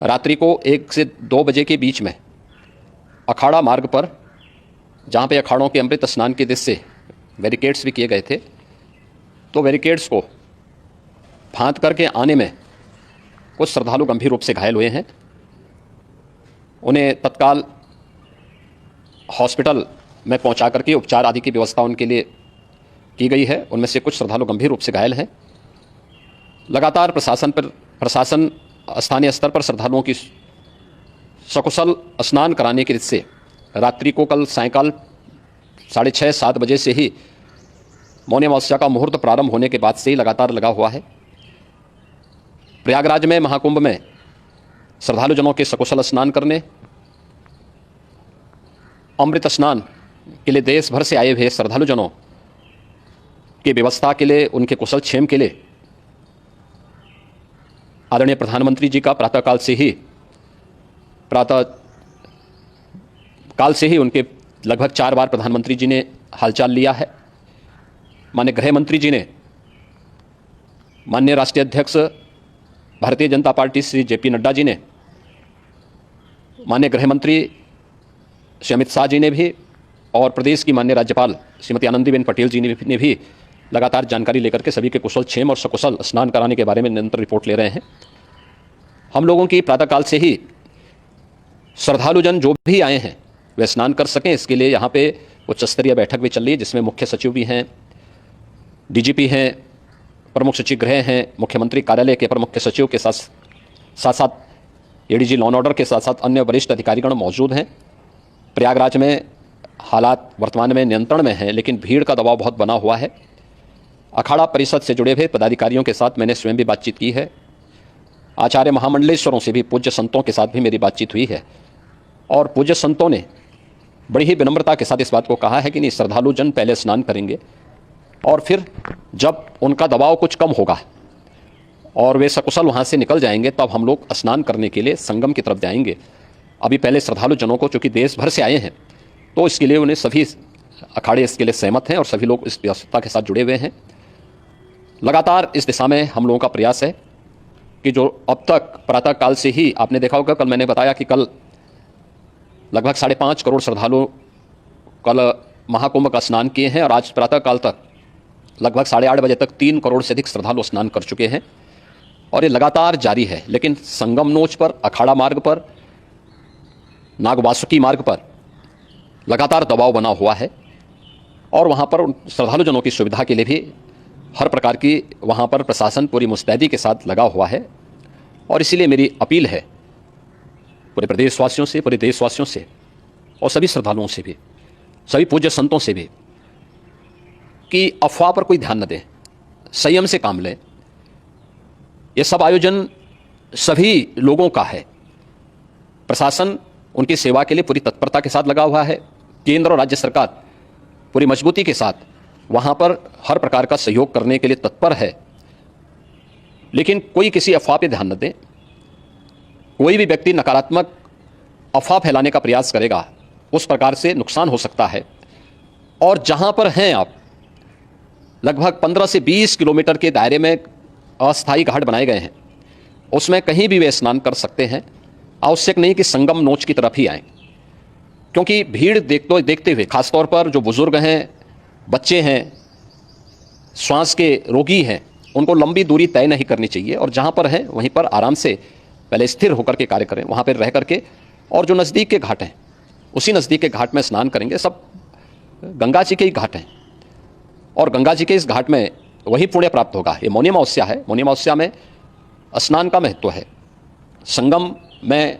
रात्रि को 1 से 2 बजे के बीच में अखाड़ा मार्ग पर, जहाँ पे अखाड़ों के अमृत स्नान के दृश्य से बैरिकेड्स भी किए गए थे, तो बैरिकेड्स को फांद करके आने में कुछ श्रद्धालु गंभीर रूप से घायल हुए हैं। उन्हें तत्काल हॉस्पिटल में पहुंचा करके उपचार आदि की व्यवस्था उनके लिए की गई है। उनमें से कुछ श्रद्धालु गंभीर रूप से घायल हैं। लगातार प्रशासन स्थानीय स्तर पर श्रद्धालुओं की सकुशल स्नान कराने के दृश्य रात्रि को कल सायंकाल 6:30-7 बजे से ही मौनी अमावस्या का मुहूर्त प्रारंभ होने के बाद से ही लगातार लगा हुआ है। प्रयागराज में महाकुंभ में श्रद्धालुजनों के सकुशल स्नान करने, अमृत स्नान के लिए देश भर से आए हुए श्रद्धालुजनों की व्यवस्था के लिए, उनके कुशल क्षेम के लिए आदरणीय प्रधानमंत्री जी का प्रातःकाल से ही उनके लगभग 4 बार प्रधानमंत्री जी ने हालचाल लिया है। माननीय गृह मंत्री जी ने, माननीय राष्ट्रीय अध्यक्ष भारतीय जनता पार्टी श्री JP नड्डा जी ने, माननीय गृह मंत्री श्री अमित शाह जी ने भी, और प्रदेश की माननीय राज्यपाल श्रीमती आनंदीबेन पटेल जी ने भी लगातार जानकारी लेकर के सभी के कुशल क्षेम और सकुशल स्नान कराने के बारे में निरंतर रिपोर्ट ले रहे हैं। हम लोगों की प्रातःकाल से ही श्रद्धालुजन जो भी आए हैं वे स्नान कर सकें, इसके लिए यहाँ पे उच्च स्तरीय बैठक भी चल रही है, जिसमें मुख्य सचिव भी हैं, DGP हैं, प्रमुख सचिव गृह हैं, मुख्यमंत्री कार्यालय के प्रमुख सचिव के साथ ADG लॉ एंड ऑर्डर के साथ साथ अन्य वरिष्ठ अधिकारीगण मौजूद हैं। प्रयागराज में हालात वर्तमान में नियंत्रण में हैं, लेकिन भीड़ का दबाव बहुत बना हुआ है। अखाड़ा परिषद से जुड़े हुए पदाधिकारियों के साथ मैंने स्वयं भी बातचीत की है। आचार्य महामंडलेश्वरों से भी, पूज्य संतों के साथ भी मेरी बातचीत हुई है, और पूज्य संतों ने बड़ी ही विनम्रता के साथ इस बात को कहा है कि नहीं, श्रद्धालु जन पहले स्नान करेंगे और फिर जब उनका दबाव कुछ कम होगा और वे सकुशल वहाँ से निकल जाएंगे, तब हम लोग स्नान करने के लिए संगम की तरफ जाएंगे। अभी पहले श्रद्धालु जनों को, चूँकि देश भर से आए हैं, तो इसके लिए उन्हें सभी अखाड़े इसके लिए सहमत हैं और सभी लोग इस व्यवस्था के साथ जुड़े हुए हैं। लगातार इस दिशा में हम लोगों का प्रयास है कि जो अब तक प्रातःकाल से ही आपने देखा होगा, कल मैंने बताया कि कल लगभग 5.5 करोड़ श्रद्धालु कल महाकुंभ का स्नान किए हैं, और आज प्रातःकाल तक लगभग 8:30 बजे तक 3 करोड़ से अधिक श्रद्धालु स्नान कर चुके हैं, और ये लगातार जारी है। लेकिन संगम नोच पर, अखाड़ा मार्ग पर, नागवासुकी मार्ग पर लगातार दबाव बना हुआ है, और वहाँ पर श्रद्धालुजनों की सुविधा के लिए भी हर प्रकार की वहाँ पर प्रशासन पूरी मुस्तैदी के साथ लगा हुआ है। और इसीलिए मेरी अपील है पूरे प्रदेशवासियों से, पूरे देशवासियों से, और सभी श्रद्धालुओं से भी, सभी पूज्य संतों से भी, कि अफवाह पर कोई ध्यान न दें, संयम से काम लें। ये सब आयोजन सभी लोगों का है। प्रशासन उनकी सेवा के लिए पूरी तत्परता के साथ लगा हुआ है। केंद्र और राज्य सरकार पूरी मजबूती के साथ वहाँ पर हर प्रकार का सहयोग करने के लिए तत्पर है। लेकिन कोई किसी अफवाह पे ध्यान न दें। कोई भी व्यक्ति नकारात्मक अफवाह फैलाने का प्रयास करेगा, उस प्रकार से नुकसान हो सकता है। और जहाँ पर हैं आप, लगभग 15 से 20 किलोमीटर के दायरे में अस्थायी घाट बनाए गए हैं, उसमें कहीं भी वे स्नान कर सकते हैं। आवश्यक नहीं कि संगम नोच की तरफ ही आएँ, क्योंकि भीड़ देखते हुए, खासतौर पर जो बुजुर्ग हैं, बच्चे हैं, श्वास के रोगी हैं, उनको लंबी दूरी तय नहीं करनी चाहिए, और जहाँ पर हैं वहीं पर आराम से पहले स्थिर होकर के कार्य करें, वहाँ पर रह करके, और जो नज़दीक के घाट हैं उसी नज़दीक के घाट में स्नान करेंगे। सब गंगा जी के ही घाट हैं, और गंगा जी के इस घाट में वही पुण्य प्राप्त होगा। ये मौनी अमावस्या है, मौनी अमावस्या में स्नान का महत्व है। संगम में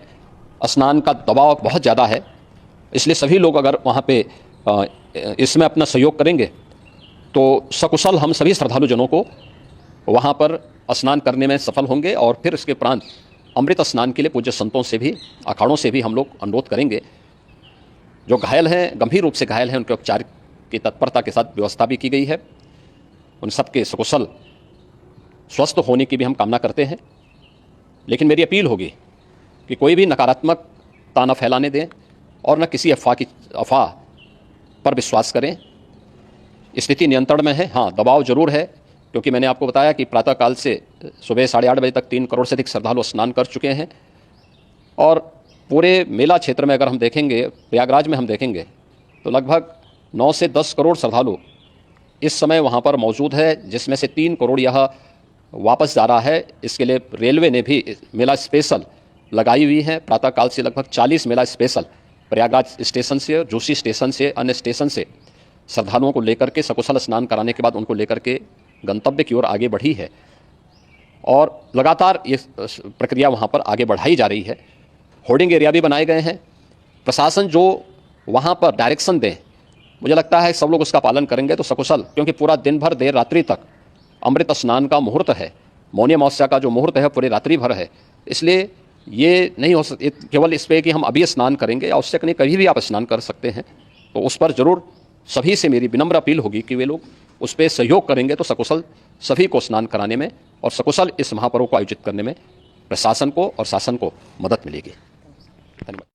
स्नान का दबाव बहुत ज़्यादा है, इसलिए सभी लोग अगर वहाँ पे इसमें अपना सहयोग करेंगे तो सकुशल हम सभी श्रद्धालुजनों को वहाँ पर स्नान करने में सफल होंगे। और फिर इसके उपरांत अमृत स्नान के लिए पूज्य संतों से भी, अखाड़ों से भी हम लोग अनुरोध करेंगे। जो घायल हैं, गंभीर रूप से घायल हैं, उनके उपचार की तत्परता के साथ व्यवस्था भी की गई है। उन सबके सकुशल स्वस्थ होने की भी हम कामना करते हैं। लेकिन मेरी अपील होगी कि कोई भी नकारात्मकता न फैलाने दें और न किसी अफवाह पर विश्वास करें। स्थिति नियंत्रण में है। हाँ, दबाव जरूर है, क्योंकि मैंने आपको बताया कि प्रातःकाल से सुबह 8:30 बजे तक 3 करोड़ से अधिक श्रद्धालु स्नान कर चुके हैं। और पूरे मेला क्षेत्र में अगर हम देखेंगे, प्रयागराज में हम देखेंगे तो लगभग 9 से 10 करोड़ श्रद्धालु इस समय वहाँ पर मौजूद है, जिसमें से 3 करोड़ यह वापस जा रहा है। इसके लिए रेलवे ने भी मेला स्पेशल लगाई हुई है। प्रातःकाल से लगभग 40 मेला स्पेशल प्रयागराज स्टेशन से, जोशी स्टेशन से, अन्य स्टेशन से श्रद्धालुओं को लेकर के सकुशल स्नान कराने के बाद उनको लेकर के गंतव्य की ओर आगे बढ़ी है और लगातार ये प्रक्रिया वहाँ पर आगे बढ़ाई जा रही है। होर्डिंग एरिया भी बनाए गए हैं। प्रशासन जो वहाँ पर डायरेक्शन दें, मुझे लगता है सब लोग उसका पालन करेंगे तो सकुशल, क्योंकि पूरा दिन भर देर रात्रि तक अमृत स्नान का मुहूर्त है, मौनी अमावस्या का जो मुहूर्त है पूरी रात्रि भर है। इसलिए ये नहीं हो सकता केवल इस पे कि हम अभी स्नान करेंगे, आवश्यक नहीं, कभी भी आप स्नान कर सकते हैं। तो उस पर जरूर सभी से मेरी विनम्र अपील होगी कि वे लोग उस पर सहयोग करेंगे तो सकुशल सभी को स्नान कराने में और सकुशल इस महापर्व को आयोजित करने में प्रशासन को और शासन को मदद मिलेगी। धन्यवाद।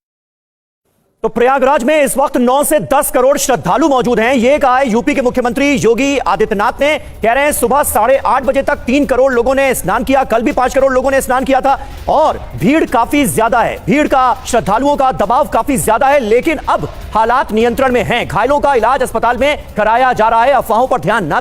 तो प्रयागराज में इस वक्त 9 से 10 करोड़ श्रद्धालु मौजूद हैं। ये कहा है यूपी के मुख्यमंत्री योगी आदित्यनाथ ने। कह रहे हैं सुबह 8:30 बजे तक 3 करोड़ लोगों ने स्नान किया, कल भी 5 करोड़ लोगों ने स्नान किया था और भीड़ काफी ज्यादा है। भीड़ का, श्रद्धालुओं का दबाव काफी ज्यादा है, लेकिन अब हालात नियंत्रण में हैं। घायलों का इलाज अस्पताल में कराया जा रहा है। अफवाहों पर ध्यान न